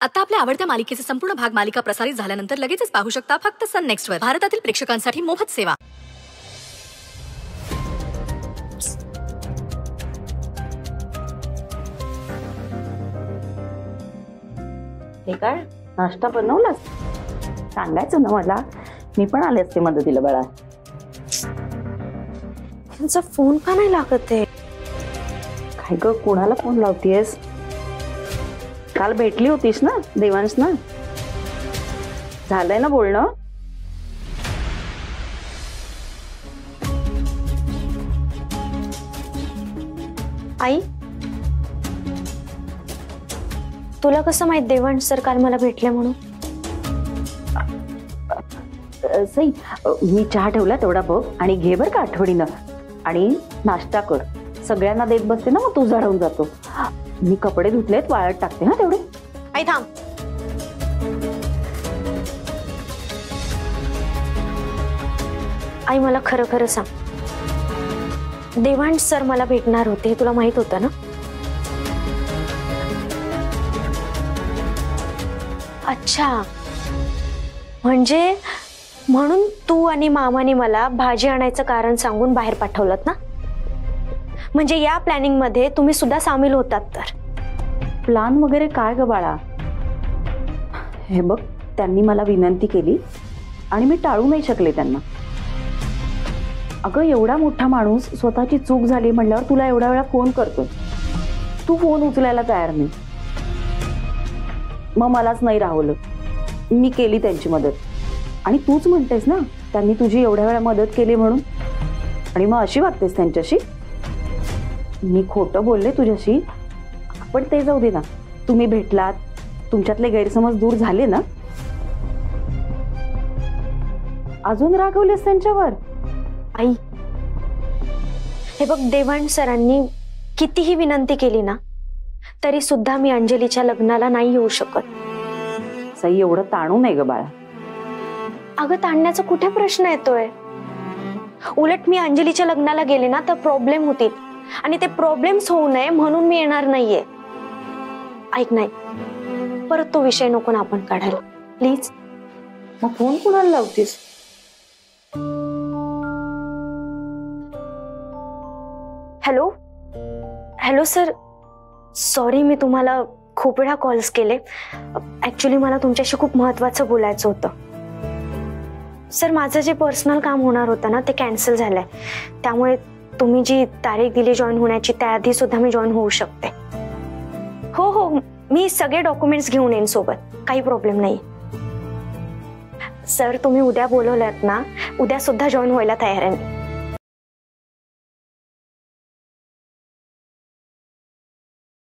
आता आपल्या आवडत्या मालिकेचे संपूर्ण भाग मालिका प्रसारित झाल्यानंतर लगेचच पाहू शकता फक्त सन नेक्स्ट वर. भारतातील प्रेक्षकांसाठी मोफत सेवा. हे काय नाश्ता बनवलास? सांगायचं ना मला, मी पण आले असते मदतीला. बाळा त्यांचा फोन का नाही लागत आहे? काय ग, कोणाला फोन लावतीयस? काल भेटली होतीस ना देवांश ना? झालंय ना बोलणं? आई, तुला कसं माहित देवांश सर काल मला भेटले म्हणून? सई, मी चहा ठेवला तेवढा बघ आणि घे बर का आठवणीनं. आणि नाश्ता कर, सगळ्यांना देत बसते ना मग तू राहून जातो. मी कपडे धुतलेत, वाळत टाकते ना तेवढे. आई थांब. आई मला खरं खरं सांग, देवांश सर मला भेटणार होते हे तुला माहित होतं ना? अच्छा, म्हणजे म्हणून तू आणि मामाने मला भाजी आणायचं कारण सांगून बाहेर पाठवलं ना? म्हणजे या प्लॅनिंग मध्ये तुम्ही सुद्धा सामील होतात तर? प्लान वगैरे काय ग बाळा? हे बघ, त्यांनी मला विनंती केली आणि मी टाळू नाही शकले त्यांना. अगं, एवढा मोठा माणूस, स्वतःची चूक झाली म्हणल्यावर तुला एवढा वेळा फोन करतोय, तू फोन उचलायला तयार नाही. मग मलाच नाही राहवलं, मी केली त्यांची मदत. आणि तूच म्हणतेस ना त्यांनी तुझी एवढ्या वेळा मदत केली म्हणून, आणि मग अशी वागतेस त्यांच्याशी? मी खोटं बोलले तुझ्याशी, पण ते जाऊ दे ना. तुम्ही भेटलात, तुमच्यातले गैरसमज दूर झाले ना? अजून रागवलेस त्यांच्यावर? आई, हे बघ, देवांश सरांनी कितीही विनंती केली ना तरी सुद्धा मी अंजलीच्या लग्नाला नाही येऊ शकत. सई, एवढं ताणू नाही ग बाळा. अगं, ताणण्याचा कुठे प्रश्न येतोय? उलट मी अंजलीच्या लग्नाला गेले ना तर प्रॉब्लेम होतील, आणि ते प्रॉब्लेम्स होऊ नये म्हणून मी येणार नाहीये. ऐक, नाही, परत तो विषय नको ना आपण काढायला, प्लीज. मग फोन कुणाला लावतीस? हॅलो हॅलो सर, सॉरी मी तुम्हाला खूप वेळा कॉल्स केले. ऍक्च्युली मला तुमच्याशी खूप महत्वाचं बोलायचं होतं. सर, माझं जे पर्सनल काम होणार होतं ना ते कॅन्सल झालंय, त्यामुळे तुम्ही जी तारीख दिली जॉईन होण्याची त्याआधी सुद्धा मी जॉईन होऊ शकते. हो हो, मी सगळे डॉक्युमेंट्स घेऊन येईन सोबत, काही प्रॉब्लेम नाही. सर, तुम्ही उद्या बोलवलात ना, उद्या सुद्धा जॉईन व्हायला तयार आहे.